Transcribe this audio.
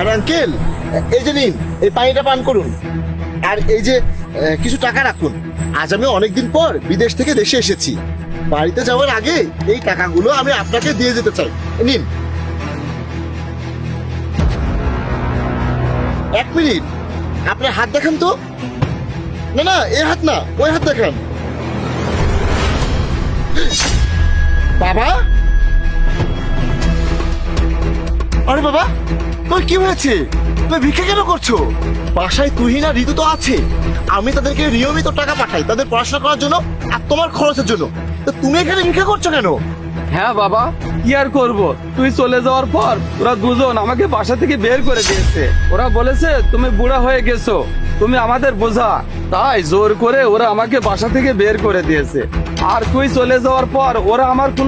আর uncle, এই যে নিন, এই পানিটা পান করুন, আর এই যে কিছু টাকা রাখুন। আজ আমি অনেকদিন পর বিদেশ থেকে দেশে এসেছি। বাড়িতে যাওয়ার আগে এই টাকাগুলো আমি আপনাকে দিয়ে যেতে চাই। নিন। এক মিনিট, আপনার হাত দেখান তো। না না, এই হাত না, ওই হাত দেখান। বাবা, আরে বাবা, তোর কি হয়েছে? তুমি ভিক্ষা কেন করছো? বাসায় তুহিন আর ঋতু তো আছে। আমি তাদেরকে নিয়মিত টাকা পাঠাই তাদের পড়াশোনা করার জন্য আর তোমার খরচের জন্য। তো তুমি এখানে ভিক্ষা করছো কেন? হ্যাঁ বাবা, কি আর করবো, তুই চলে যাওয়ার পর ওরা দুজন আমাকে বাসা থেকে বের করে দিয়েছে। ওরা বলেছে তুমি বুড়া হয়ে গেছো, তুমি আমাদের বোঝা। তাই জোর করে ওরা আমাকে বাসা থেকে বের করে দিয়েছে। আর তুই চলে যাওয়ার পর ওরা আমার কোনো